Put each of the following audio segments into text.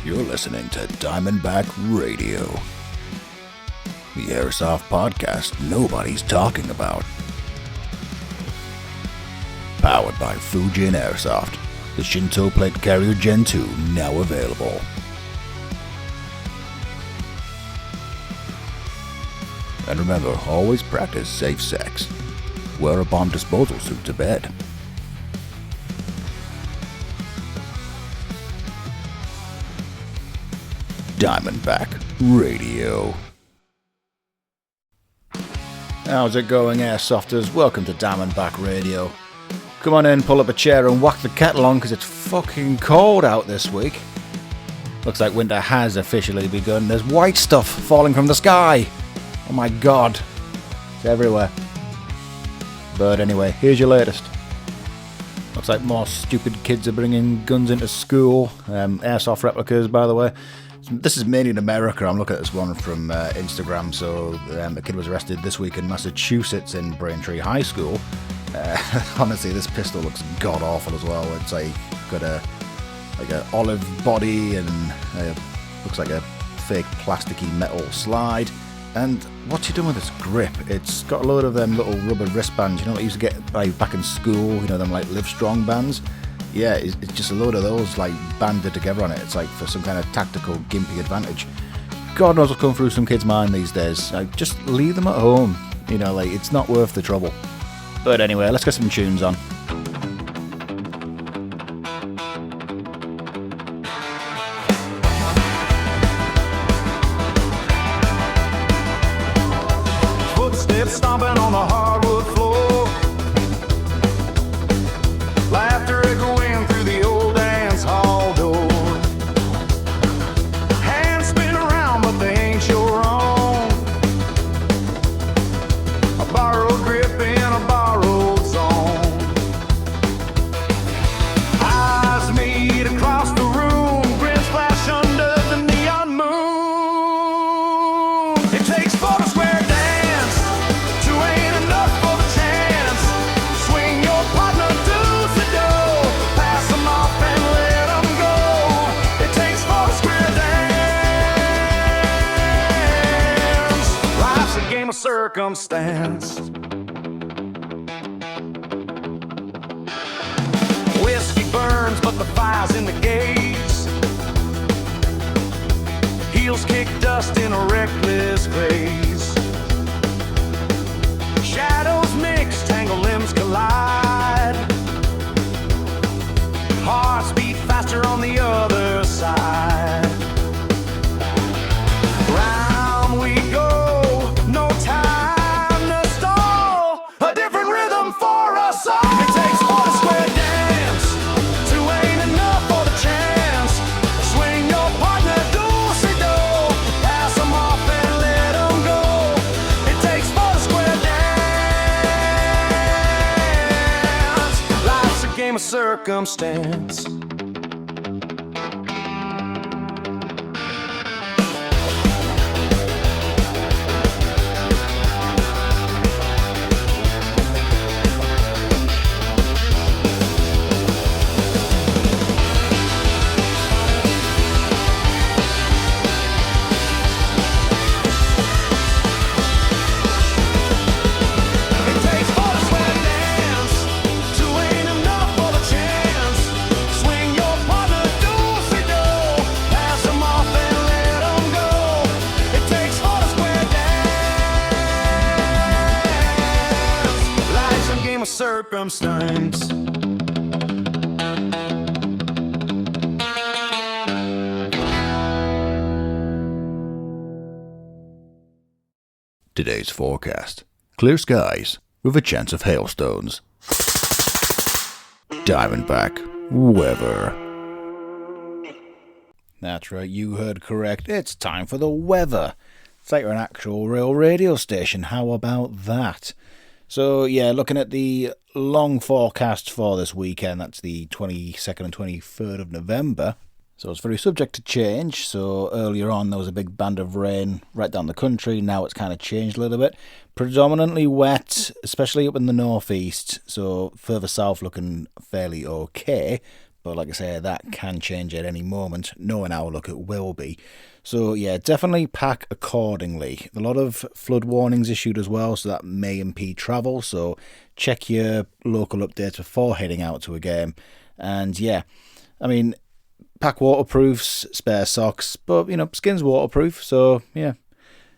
You're listening to Diamondback Radio, the airsoft podcast nobody's talking about. Powered by Fujin Airsoft, the Shinto Plate Carrier Gen 2 now available. And remember, always practice safe sex. Wear a bomb disposal suit to bed. Diamondback Radio. How's it going, airsofters? Welcome to Diamondback Radio. Come on in, pull up a chair and whack the kettle on because it's fucking cold out this week. Looks like winter has officially begun. There's white stuff falling from the sky. Oh my god. It's everywhere. But anyway, here's your latest. Looks like more stupid kids are bringing guns into school. Airsoft replicas, by the way. This is mainly in America. I'm looking at this one from Instagram. So a kid was arrested this week in Massachusetts in Braintree High School. Honestly, this pistol looks god awful as well. It's like got a olive body and looks like a fake plasticky metal slide. And what's he doing with this grip? It's got a load of them little rubber wristbands. You know what I used to get back in school? You know them like Live Strong bands. Yeah, it's just a load of those like banded together on it. It's like for some kind of tactical gimpy advantage. God knows what's going through some kids' mind these days. Like, just leave them at home. You know, like it's not worth the trouble. But anyway, let's get some tunes on. Footsteps stomping on the hardwood floor. Laughter echoing through the old dance hall door. Hands spin around, but they ain't your own. A borrowed grip in a borrowed song. Eyes meet across the room, grins flash under the neon moon. It takes four to square dance, two ain't enough for the chance. Swing your partner to the door, pass them off and let them go. It takes four to square dance. Life's a game of circumstance. Whiskey burns, but the fire's in the gaze. Heels kick dust in a reckless graze. Shadows mix, tangled limbs collide. Hearts beat faster on the other side. Round we go, no time to stall. A different rhythm for us all. It takes four to square dance, two ain't enough for the chance. Swing your partner, do-si-do, pass them off and let them go. It takes four to square dance. Life's a game of circumstance. It takes four to square dance, two ain't enough for the chance. Swing your partner, do-si-do, pass them off and let them go. It takes four to square dance. Life's a game of circumstance. Today's forecast. Clear skies with a chance of hailstones. Diamondback weather. That's right, you heard correct. It's time for the weather. It's like you're an actual real radio station. How about that? So yeah, looking at the long forecast for this weekend, that's the 22nd and 23rd of November. So it's very subject to change. So earlier on there was a big band of rain right down the country. Now it's kind of changed a little bit. Predominantly wet, especially up in the northeast. So further south looking fairly okay. But like I say, that can change at any moment. Knowing how luck it will be. So yeah, definitely pack accordingly. A lot of flood warnings issued as well, so that may impede travel. So check your local updates before heading out to a game. And yeah, I mean, pack waterproofs, spare socks, but skin's waterproof. So yeah.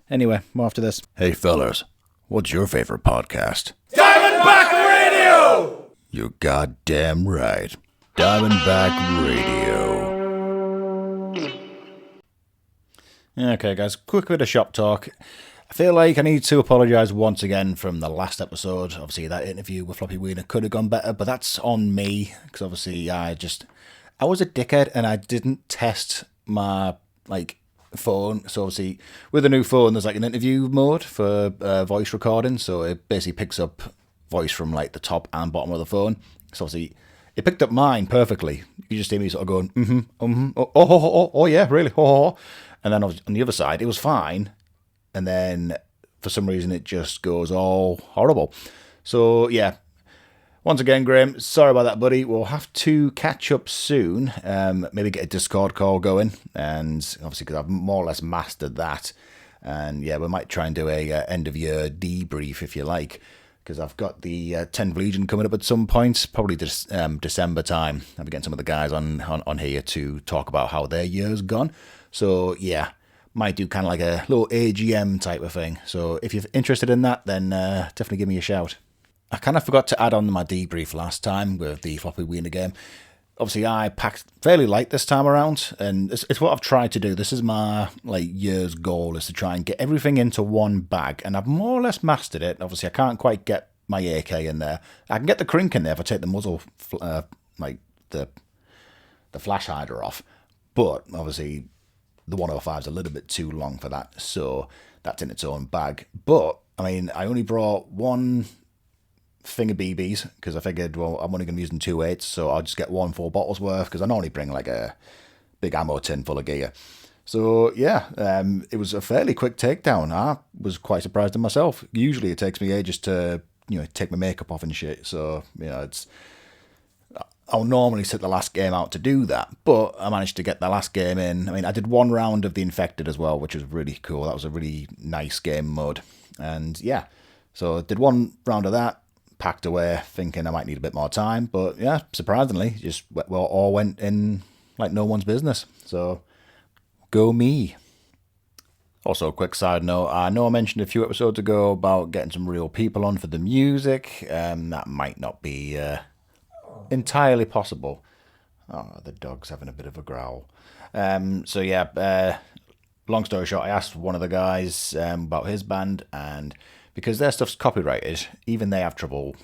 Anyway, more after this. Hey fellas, what's your favorite podcast? Diamondback Radio! You're goddamn right. Diamondback Radio. Okay, guys, quick bit of shop talk. I feel like I need to apologise once again from the last episode. Obviously, that interview with Floppy Wiener could have gone better, but that's on me, because obviously I was a dickhead and I didn't test my, phone. So obviously, with a new phone, there's an interview mode for voice recording, so it basically picks up voice from the top and bottom of the phone. So obviously, it picked up mine perfectly. You just hear me sort of going, oh yeah, really, oh. And then on the other side, it was fine. And then, for some reason, it just goes all horrible. So, yeah. Once again, Graham, sorry about that, buddy. We'll have to catch up soon. Maybe get a Discord call going. And obviously, because I've more or less mastered that. And, yeah, we might try and do a end-of-year debrief, if you like. Because I've got the 10th Legion coming up at some point, probably December time. I'll be getting some of the guys on here to talk about how their year's gone. So, yeah, might do kind of like a little AGM type of thing. So, if you're interested in that, then definitely give me a shout. I kind of forgot to add on my debrief last time with the Floppy Wiener game. Obviously, I packed fairly light this time around, and it's what I've tried to do. This is my year's goal, is to try and get everything into one bag, and I've more or less mastered it. Obviously, I can't quite get my AK in there. I can get the crink in there if I take the muzzle, the flash hider off, but obviously the 105 is a little bit too long for that, so that's in its own bag. But I mean, I only brought one thing of BBs because I figured, well, I'm only going to be using 2.8s, so I'll just get 4 bottles worth, because I normally bring a big ammo tin full of gear. So yeah, it was a fairly quick takedown. I was quite surprised in myself. Usually it takes me ages to take my makeup off and shit, so I'll normally sit the last game out to do that, but I managed to get the last game in. I mean, I did one round of the Infected as well, which was really cool. That was a really nice game mode. And yeah, so I did one round of that, packed away, thinking I might need a bit more time. But yeah, surprisingly, just all went in like no one's business. So go me. Also, a quick side note, I know I mentioned a few episodes ago about getting some real people on for the music. That might not be entirely possible. Oh, the dog's having a bit of a growl. So yeah, long story short, I asked one of the guys about his band, and because their stuff's copyrighted, even they have trouble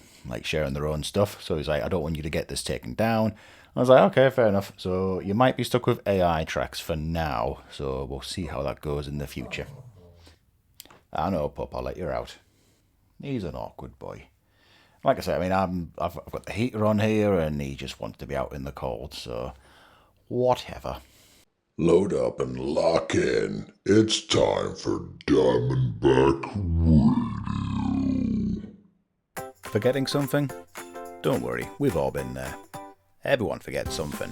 sharing their own stuff. So he's like, I don't want you to get this taken down. I was like, okay, fair enough. So you might be stuck with AI tracks for now. So we'll see how that goes in the future. I know, pup, I'll let you out. He's an awkward boy. Like I said, I mean, I've got the heater on here, and he just wants to be out in the cold. So whatever. Load up and lock in. It's time for Diamondback Radio. Forgetting something? Don't worry, we've all been there. Everyone forgets something.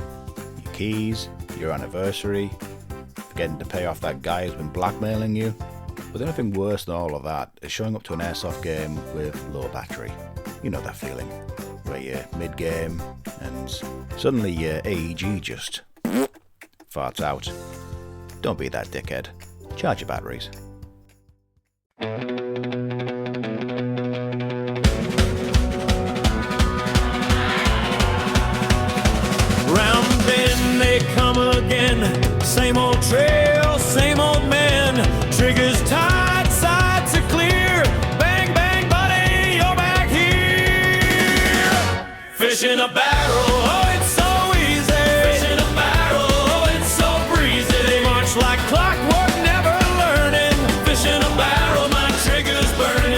Your keys, your anniversary, forgetting to pay off that guy who's been blackmailing you. But the only thing worse than all of that is showing up to an airsoft game with low battery. You know that feeling, where you're mid-game and suddenly your AEG just farts out. Don't be that dickhead. Charge your batteries. Round bend they come again. Same old trail, same old man. Triggers tight, sights are clear. Bang, bang, buddy, you're back here. Fish in a barrel, oh, it's so easy. Fish in a barrel, oh, it's so breezy. They march like clockwork, never learning. Fish in a barrel, my trigger's burning.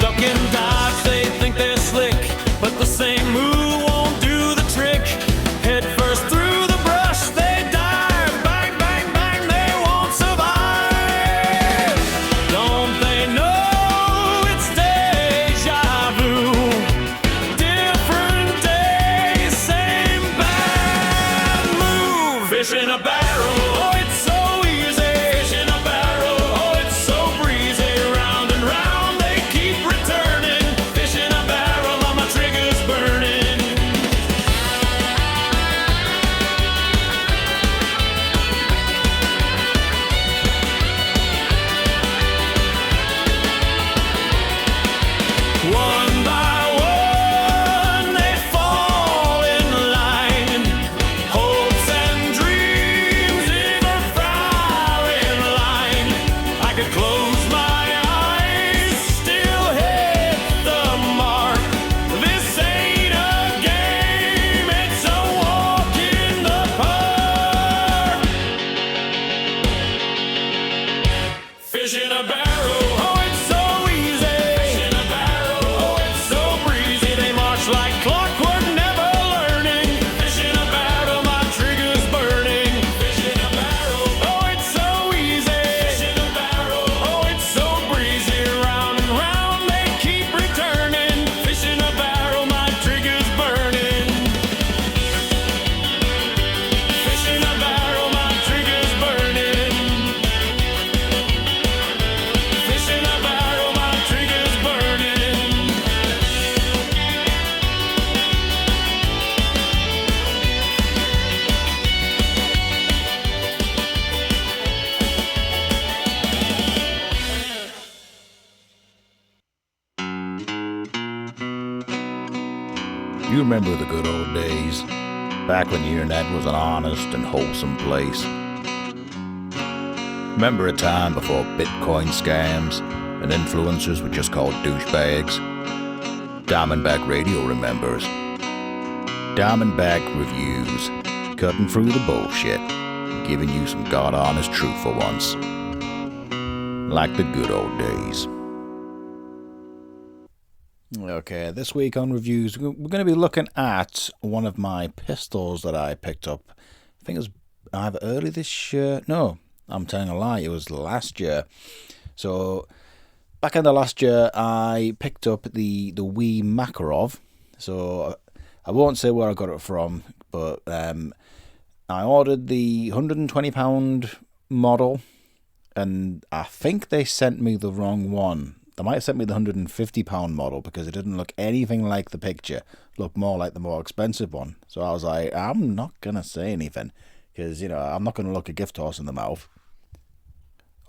Duck and dodge, they think they're slick, but the same move won't do the trick. Head first through the brush, they dive. Bang, bang, bang, they won't survive. Don't they know it's deja vu? Fish in a barrel, oh, it's so easy. Fish in a barrel, oh, it's so breezy. Round and round they keep returning. Fish in a barrel, all my triggers burning. One by one they fall in line. Hopes and dreams in a firing line. I could close my eyes, still hit the mark. This ain't a game, it's a walk in the park. Fish in a barrel, oh, it's so easy. Fish in a barrel, oh, it's so breezy. They march like clockwork, never learning. Fish in a barrel, my trigger's burning. Fish in a barrel, oh, it's so easy. Fish in a barrel, oh, it's so breezy. Round and round they keep returning. Fish in a barrel, my trigger's burning. Fish in a barrel, my trigger's burning. Fish in a barrel, my trigger's burning. You remember the good old days, back when the internet was an honest and wholesome place. Remember a time before Bitcoin scams and influencers were just called douchebags? Diamondback Radio remembers. Diamondback Reviews, cutting through the bullshit and giving you some god-honest truth for once. Like the good old days. Okay, this week on reviews, we're going to be looking at one of my pistols that I picked up. I think it was either early this year. No, I'm telling a lie. It was last year. So, back in the last year, I picked up the wee Makarov. So, I won't say where I got it from, but I ordered the £120 model, and I think they sent me the wrong one. They might have sent me the £150 model because it didn't look anything like the picture. It looked more like the more expensive one. So I was like, I'm not going to say anything because, I'm not going to look a gift horse in the mouth.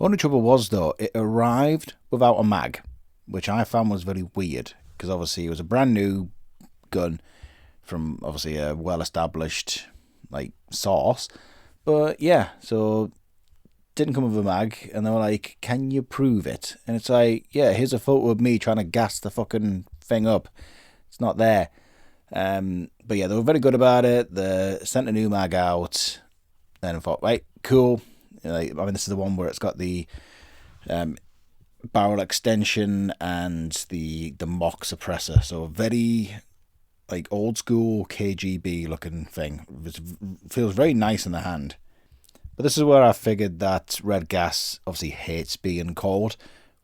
Only trouble was, though, it arrived without a mag, which I found was very weird because obviously it was a brand new gun from obviously a well-established source. But yeah, so didn't come with a mag, and they were like, can you prove it? And it's like, yeah, here's a photo of me trying to gas the fucking thing up. It's not there. But yeah, they were very good about it. They sent a new mag out, and I thought, right, cool. This is the one where it's got the barrel extension and the mock suppressor. So very old school KGB looking thing. It feels very nice in the hand. But this is where I figured that red gas obviously hates being cold.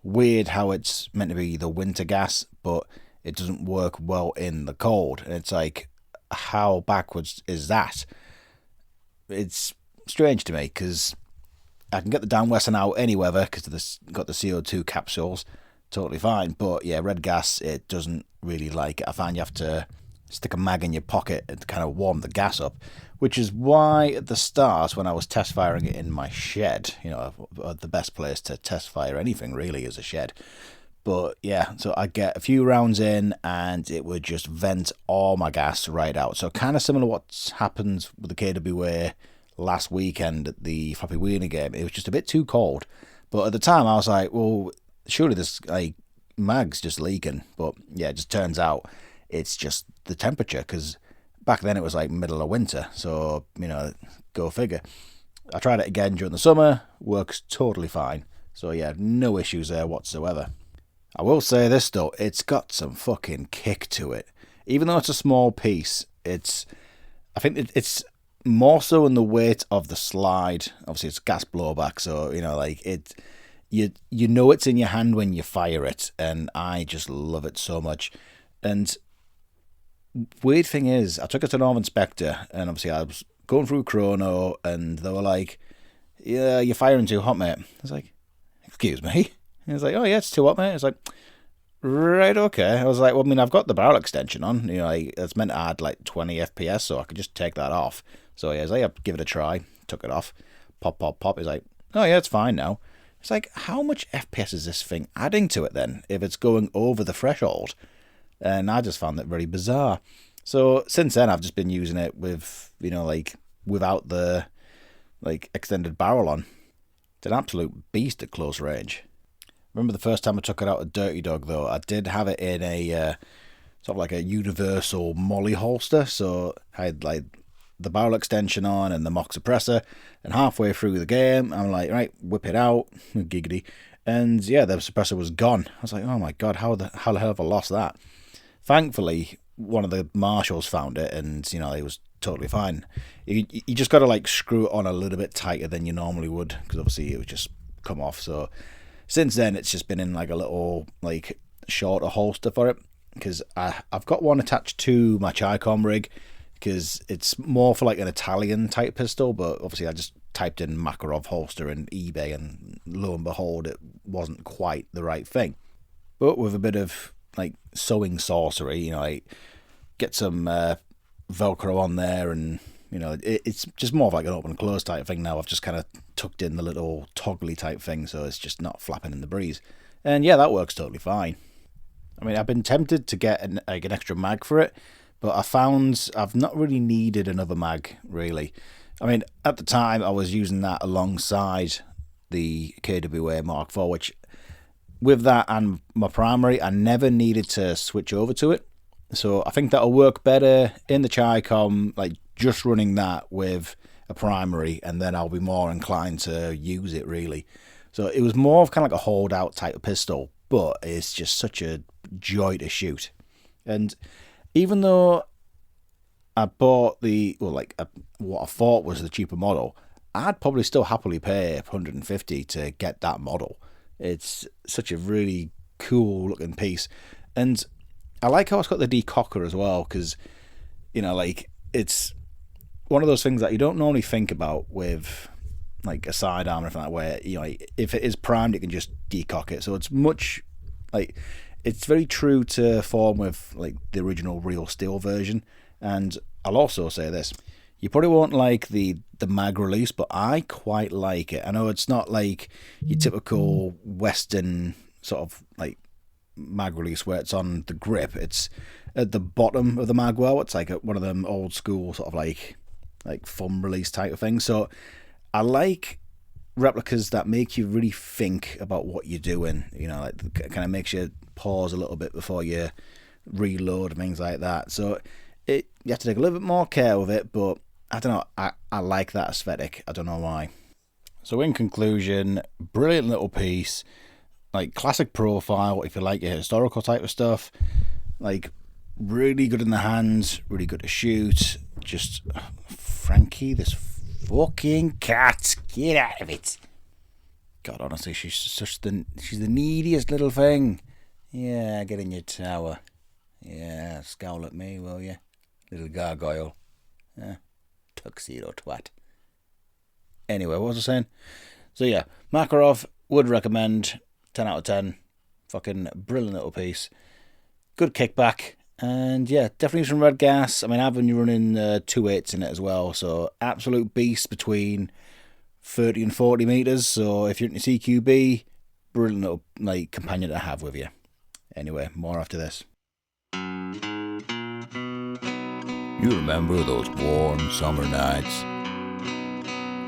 Weird how it's meant to be the winter gas, but it doesn't work well in the cold. And it's like, how backwards is that? It's strange to me, because I can get the downwestern out any weather, because it's got the CO2 capsules, totally fine. But yeah, red gas, it doesn't really like it. I find you have to stick a mag in your pocket to kind of warm the gas up, which is why at the start, when I was test firing it in my shed, the best place to test fire anything really is a shed. But yeah, so I get a few rounds in and it would just vent all my gas right out. So kind of similar to what happened with the KWA last weekend at the Floppy Wiener game. It was just a bit too cold. But at the time I was like, well, surely this mag's just leaking. But yeah, it just turns out it's just the temperature, because back then it was middle of winter, so go figure. I tried it again during the summer, works totally fine, so yeah, no issues there whatsoever. I will say this though, it's got some fucking kick to it. Even though it's a small piece, I think it's more so in the weight of the slide. Obviously it's gas blowback, so you know it's in your hand when you fire it, and I just love it so much. And weird thing is, I took it to Northern Spectre, and obviously I was going through chrono, and they were like, "Yeah, you're firing too hot, mate." I was like, "Excuse me." He was like, "Oh yeah, it's too hot, mate." I was like, "Right, okay." I was like, "Well, I mean, I've got the barrel extension on. Like, it's meant to add like 20 FPS, so I could just take that off." So yeah, I was like, "I'll give it a try." Took it off. Pop, pop, pop. He's like, "Oh yeah, it's fine now." It's like, how much FPS is this thing adding to it then, if it's going over the threshold? And I just found that very bizarre. So since then, I've just been using it with, like without the like extended barrel on. It's an absolute beast at close range. Remember the first time I took it out of Dirty Dog though, I did have it in a sort of like a universal molly holster. So I had like the barrel extension on and the mock suppressor, and halfway through the game, I'm like, right, whip it out, giggity, and yeah, the suppressor was gone. I was like, oh my god, how the hell have I lost that? Thankfully, one of the marshals found it, and it was totally fine. You just got to like screw it on a little bit tighter than you normally would, because obviously it would just come off. So since then, it's just been in like a little like shorter holster for it, because I've got one attached to my Chicom rig, because it's more for like an Italian type pistol, but obviously I just typed in Makarov holster in eBay, and lo and behold, it wasn't quite the right thing. But with a bit of like sewing sorcery, I get some Velcro on there, and it's just more of like an open and close type thing now. I've just kind of tucked in the little toggly type thing, so it's just not flapping in the breeze. And yeah, that works totally fine. I mean, I've been tempted to get an extra mag for it, but I found I've not really needed another mag, really. I mean, at the time, I was using that alongside the KWA Mark IV, which with that and my primary, I never needed to switch over to it. So I think that'll work better in the Chicom, like just running that with a primary, and then I'll be more inclined to use it, really. So it was more of kind of like a holdout type of pistol, but it's just such a joy to shoot. And even though I bought what I thought was the cheaper model, I'd probably still happily pay $150 to get that model. It's such a really cool looking piece, and I like how it's got the decocker as well, because like it's one of those things that you don't normally think about with like a sidearm or anything like that, where if it is primed, it can just decock it. So it's much like it's very true to form with like the original real steel version. And I'll also say this: you probably won't like the mag release, but I quite like it. I know it's not like your typical Western sort of like mag release where it's on the grip. It's at the bottom of the mag well. It's like one of them old school sort of like thumb release type of thing. So I like replicas that make you really think about what you're doing. Like kind of makes you pause a little bit before you reload and things like that. So you have to take a little bit more care with it, but I don't know, I like that aesthetic. I don't know why. So in conclusion, brilliant little piece, like classic profile if you like your historical type of stuff, like really good in the hands, really good to shoot. Just Frankie, this fucking cat, get out of it. God, honestly, she's the neediest little thing. Yeah, get in your tower. Yeah, scowl at me, will you? Little gargoyle. Tuxedo twat. Anyway, what was I saying? So yeah, Makarov, would recommend. 10 out of 10. Fucking brilliant little piece. Good kickback. And yeah, definitely some red gas. I mean, I've been running 2.8s in it as well. So absolute beast between 30 and 40 metres. So if you're into CQB, brilliant little like companion to have with you. Anyway, more after this. You remember those warm summer nights?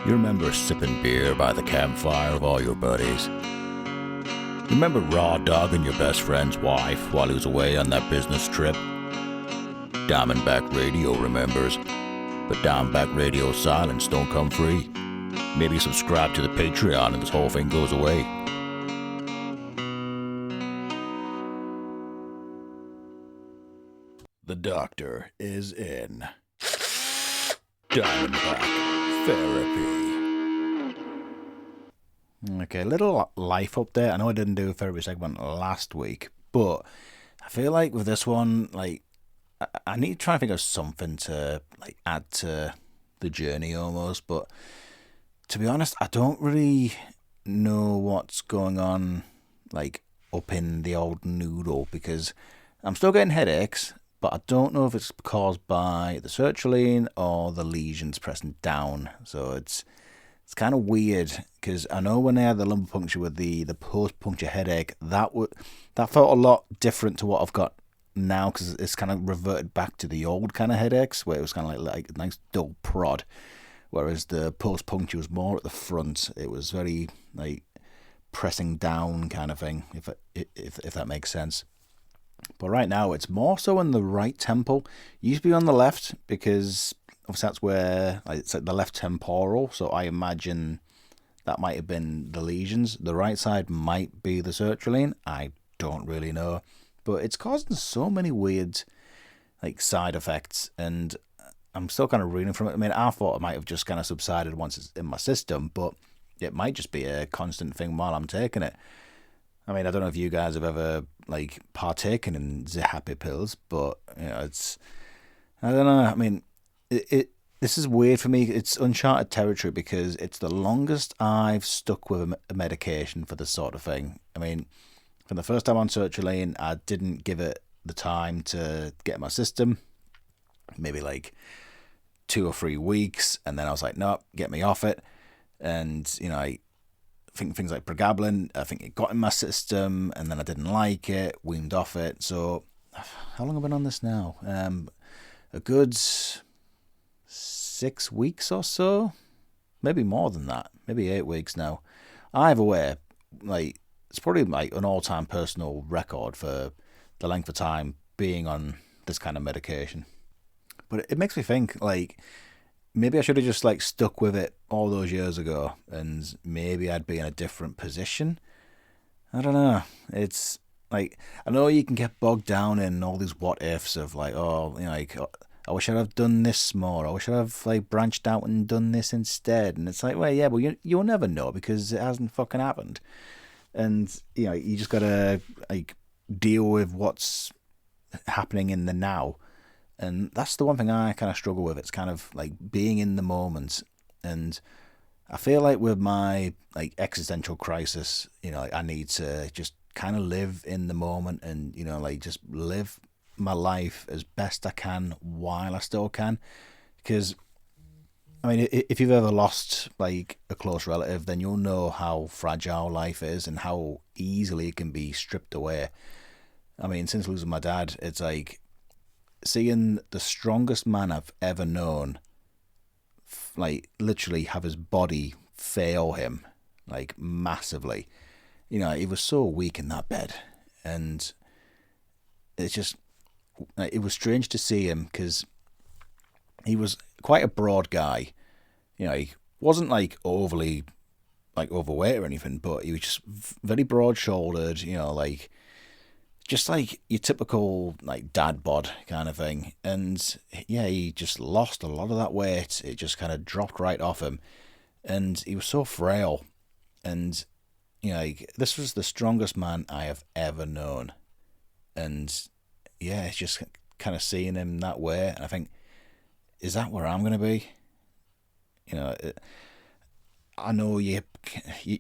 You remember sipping beer by the campfire of all your buddies? You remember raw dogging your best friend's wife while he was away on that business trip? Diamondback Radio remembers, but Diamondback Radio's silence don't come free. Maybe subscribe to the Patreon and this whole thing goes away. The doctor is in. Diamondback Therapy. Okay, little life update. I know I didn't do a therapy segment last week, but I feel like with this one, like, I need to try and think of something to like add to the journey almost. But to be honest, I don't really know what's going on, like, up in the old noodle, because I'm still getting headaches, but I don't know if it's caused by the sertraline or the lesions pressing down. So it's kind of weird, because I know when I had the lumbar puncture with the post-puncture headache, that felt a lot different to what I've got now, because it's kind of reverted back to the old kind of headaches, where it was kind of like a nice dull prod, whereas the post-puncture was more at the front. It was very, like, pressing down kind of thing, if that makes sense. But right now, it's more so in the right temple. It used to be on the left, because obviously that's where, like, it's like the left temporal, so I imagine that might have been the lesions. The right side might be the sertraline. I don't really know. But it's causing so many weird, like, side effects, and I'm still kind of reading from it. I mean, I thought it might have just kind of subsided once it's in my system, but it might just be a constant thing while I'm taking it. I mean, I don't know if you guys have ever, like, partaken in the happy pills, but, you know, it's, I don't know. I mean, this is weird for me. It's uncharted territory, because it's the longest I've stuck with a medication for this sort of thing. I mean, from the first time on sertraline, I didn't give it the time to get my system. Maybe like 2 or 3 weeks, and then I was like, no, get me off it. And, you know, I think things like pregabalin, I think it got in my system, and then I didn't like it, weaned off it. So how long have I been on this now? A good 6 weeks or so, maybe more than that, maybe 8 weeks now. Either way, like, it's probably like an all-time personal record for the length of time being on this kind of medication. But it makes me think, like, maybe I should have just, like, stuck with it all those years ago, and maybe I'd be in a different position. I don't know. It's like, I know you can get bogged down in all these what ifs of, like, oh, you know, like, I wish I'd have done this more. I wish I'd have, like, branched out and done this instead. And it's like, well, yeah, but you'll never know, because it hasn't fucking happened. And, you know, you just gotta, like, deal with what's happening in the now. And that's the one thing I kind of struggle with. It's kind of like being in the moment. And I feel like with my, like, existential crisis, you know, like, I need to just kind of live in the moment, and, you know, like, just live my life as best I can while I still can. Because, I mean, if you've ever lost, like, a close relative, then you'll know how fragile life is and how easily it can be stripped away. I mean, since losing my dad, it's like seeing the strongest man I've ever known, like, literally have his body fail him, like, massively. You know, he was so weak in that bed, and it's just, it was strange to see him, because he was quite a broad guy. You know, he wasn't, like, overly, like, overweight or anything, but he was just very broad-shouldered, you know, like, just like your typical, like, dad bod kind of thing. And yeah, he just lost a lot of that weight. It just kind of dropped right off him, and he was so frail. And, you know, like, this was the strongest man I have ever known. And yeah, it's just kind of seeing him that way, and I think, is that where I'm going to be? You know, I know you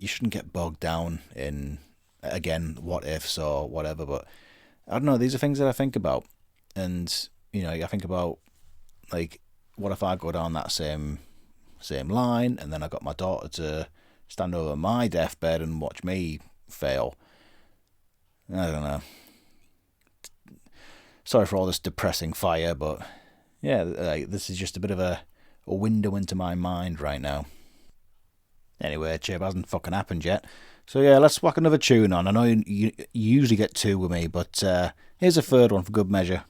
shouldn't get bogged down in, again, what ifs or whatever, but I don't know, these are things that I think about. And, you know, I think about, like, what if I go down that same line, and then I got my daughter to stand over my deathbed and watch me fail? I don't know. Sorry for all this depressing fire, but yeah, like, this is just a bit of a window into my mind right now. Anyway, Chip, hasn't fucking happened yet. So yeah, let's whack another tune on. I know you usually get 2 with me, but here's a third one for good measure.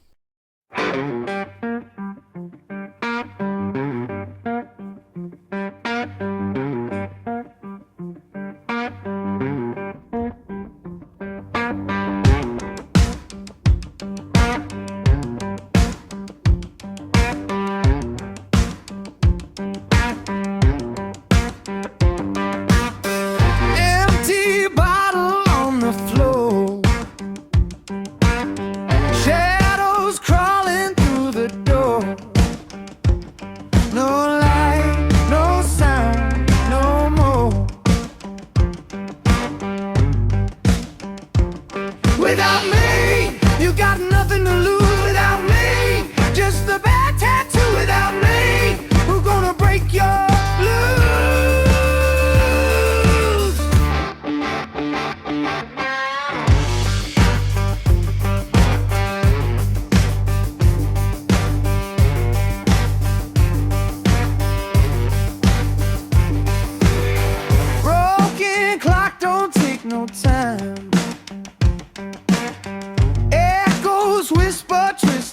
Empty bottle on the floor. Shadows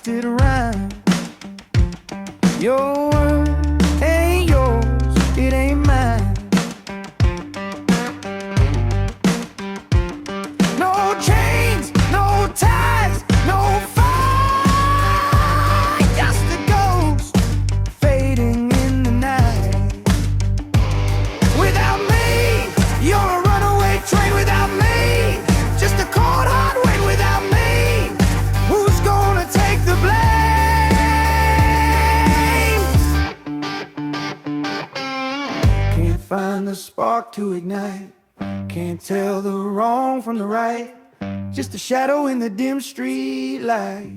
twisted around. Your word ain't yours, it ain't mine. No chains, no ties, no fight, just a ghost fading in the night. Without me, you're a runaway train. Without me, just a cold hard weight. Without me, who's gonna take the blame? Can't find the spark to ignite. Can't tell the wrong from the right. Just a shadow in the dim street light.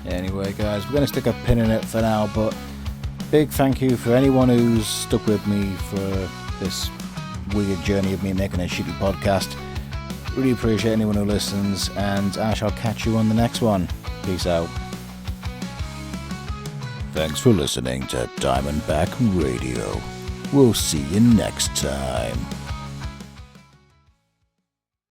Anyway, guys, we're going to stick a pin in it for now, but big thank you for anyone who's stuck with me for this weird journey of me making a shitty podcast. Really appreciate anyone who listens, and I shall catch you on the next one. Peace out. Thanks for listening to Diamondback Radio. We'll see you next time.